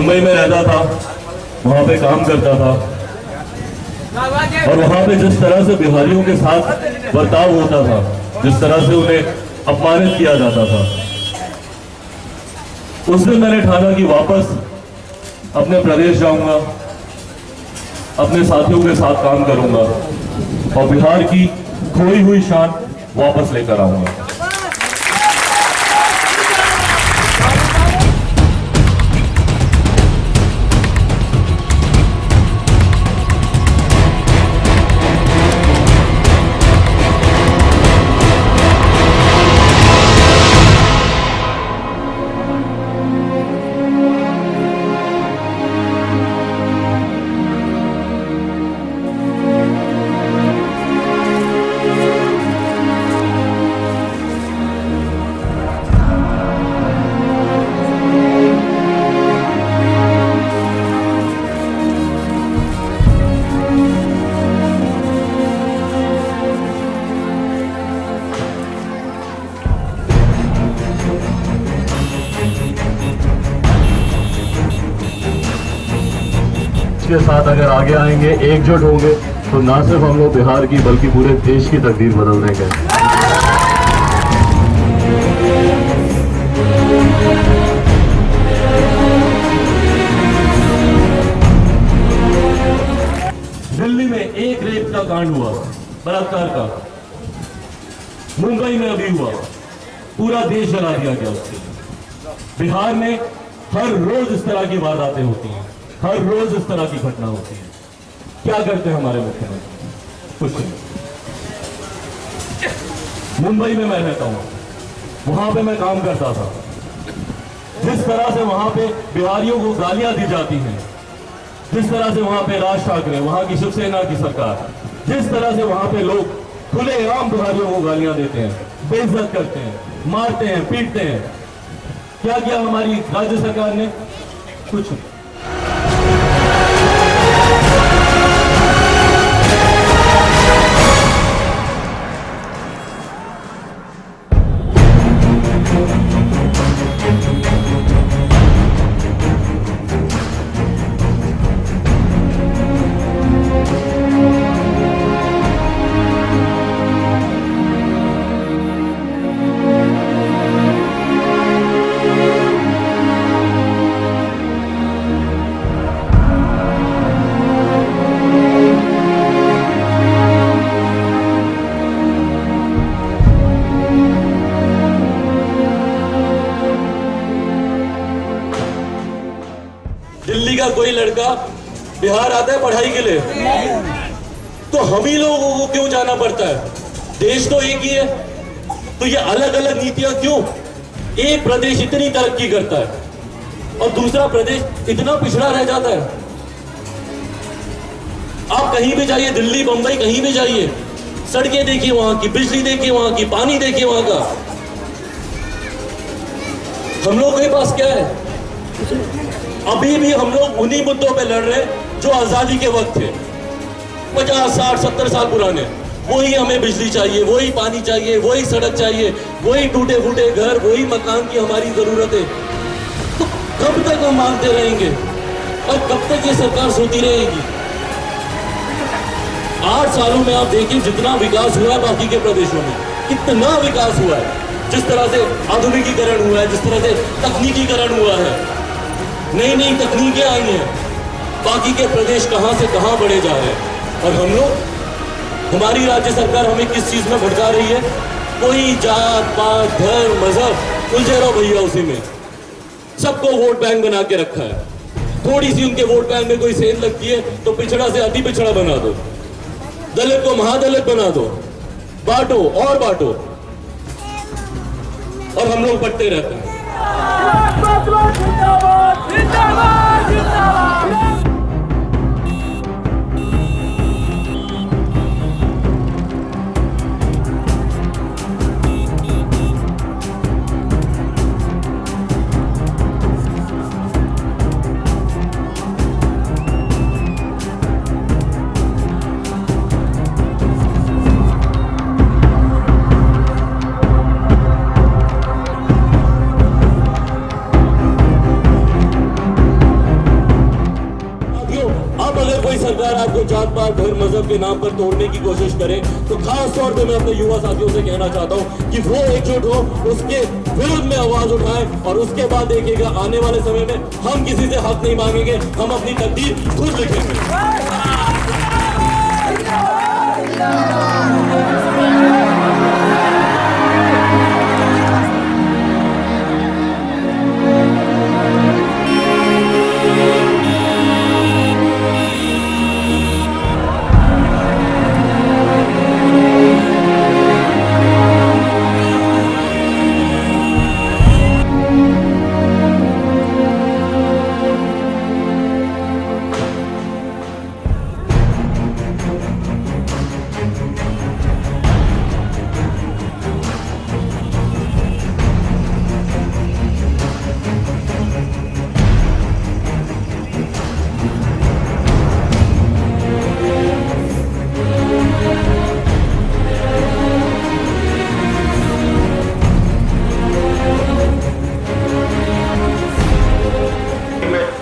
मुंबई में रहता था, वहां पे काम करता था, और वहां पे जिस तरह से बिहारियों के साथ बर्ताव होता था, जिस तरह से उन्हें अपमानित किया जाता था, उस दिन मैंने ठाना कि वापस अपने प्रदेश जाऊंगा, अपने साथियों के साथ काम करूंगा और बिहार की खोई हुई शान वापस लेकर आऊंगा। के साथ अगर आगे आएंगे, एकजुट होंगे, तो ना सिर्फ हम लोग बिहार की बल्कि पूरे देश की तकदीर बदल देंगे। दिल्ली में एक रेप का कांड हुआ, बलात्कार का, मुंबई में अभी हुआ, पूरा देश जला दिया गया उससे। बिहार में हर रोज इस तरह की वारदातें होती हैं, हर रोज इस तरह की घटना होती है। क्या करते हैं हमारे मुख्यमंत्री? कुछ नहीं। मुंबई में मैं रहता हूं, वहां पे मैं काम करता था। जिस तरह से वहां पे बिहारियों को गालियां दी जाती हैं, जिस तरह से वहां पे राज ठाकरे, वहां की शिवसेना की सरकार, जिस तरह से वहां पे लोग खुलेआम बिहारियों को गालियां देते हैं, बेइज्जत करते हैं, मारते हैं, पीटते हैं, क्या किया हमारी राज्य सरकार ने? कुछ नहीं। दिल्ली का कोई लड़का बिहार आता है पढ़ाई के लिए, तो हम ही लोगों को क्यों जाना पड़ता है? देश तो एक ही है, तो ये अलग अलग नीतियां क्यों? एक प्रदेश इतनी तरक्की करता है और दूसरा प्रदेश इतना पिछड़ा रह जाता है। आप कहीं भी जाइए, दिल्ली, बंबई, कहीं भी जाइए, सड़कें देखिए, वहां की बिजली देखिए, वहां की पानी देखिए, वहां का। हम लोगों के पास क्या है? अभी भी हम लोग उन्हीं मुद्दों पे लड़ रहे हैं जो आजादी के वक्त थे, 50, 60, 70 साल पुराने। वही हमें बिजली चाहिए, वही पानी चाहिए, वही सड़क चाहिए, वही टूटे फूटे घर, वही मकान की हमारी जरूरत है। तो कब तक हम मांगते रहेंगे और कब तक ये सरकार सोती रहेगी? 8 सालों में आप देखिए जितना विकास हुआ है बाकी के प्रदेशों में, कितना विकास हुआ है, जिस तरह से आधुनिकीकरण हुआ है, जिस तरह से तकनीकीकरण हुआ है, नई नई तकनीकें आई हैं, बाकी के प्रदेश कहां से कहां बढ़े जा रहे हैं। और हम लोग, हमारी राज्य सरकार हमें किस चीज में भटका रही है? कोई जात पात धर्म मजहब, उलझे रहो भैया उसी में। सबको वोट बैंक बना के रखा है। थोड़ी सी उनके वोट बैंक में कोई सेंध लगती है तो पिछड़ा से अति पिछड़ा बना दो, दलित को महादलित बना दो, बांटो और बांटो, और हम लोग बंटते रहते हैं। जात पात धर्म मजहब के नाम पर तोड़ने की कोशिश करें, तो खास तौर पे मैं अपने युवा साथियों से कहना चाहता हूं कि वो एकजुट हो, उसके विरुद्ध में आवाज उठाएं और उसके बाद देखिएगा आने वाले समय में हम किसी से हक नहीं मांगेंगे, हम अपनी तकदीर खुद लिखेंगे।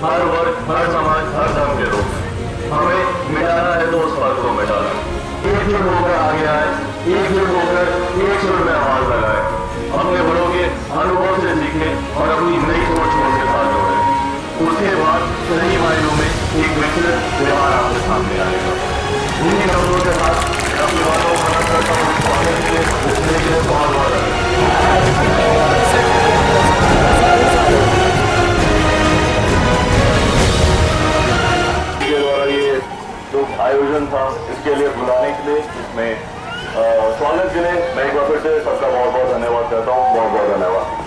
हर वर्ग, हर समाज, हर धर्म के लोग, हमें मिटाना है तो उस फर्क को मिटाना है। एकजुट होकर आगे आए, एकजुट होकर एक सुर में आवाज लगाए, अपने बड़ों के अनुभव से सीखें और अपनी नई सोच को उसके साथ जोड़ें। उसके बाद सही मायनों में एक विकसित व्यवहार आपके सामने आएगा। उन्हीं शब्दों के साथ अपनी बातों को खत्म करता हूँ। उसके लिए बहुत बहुत आयोजन था, इसके लिए बुलाने के लिए, इसमें स्वागत के लिए मैं एक बार फिर से सबका बहुत बहुत धन्यवाद करता हूँ। बहुत बहुत धन्यवाद।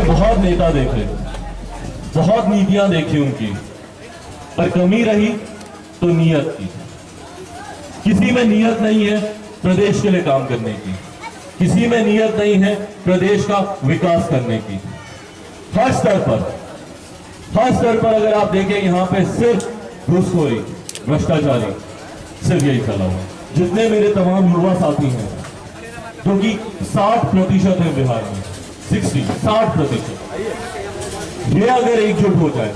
बहुत नेता देखे, बहुत नीतियां देखी उनकी, पर कमी रही तो नीयत की। किसी में नीयत नहीं है प्रदेश के लिए काम करने की, किसी में नीयत नहीं है प्रदेश का विकास करने की। हर स्तर पर अगर आप देखें, यहाँ पे सिर्फ घूसखोरी, भ्रष्टाचारी, सिर्फ यही फैला हुआ। जितने मेरे तमाम युवा साथी हैं, क्योंकि 60% है बिहार में, 60%, ये अगर एकजुट हो जाए,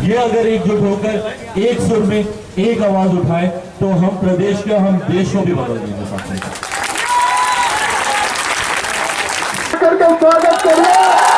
ये अगर एकजुट होकर एक सुर में एक आवाज उठाए, तो हम प्रदेश का, हम देश को भी बदल देंगे साथियों। करके स्वागत करिए।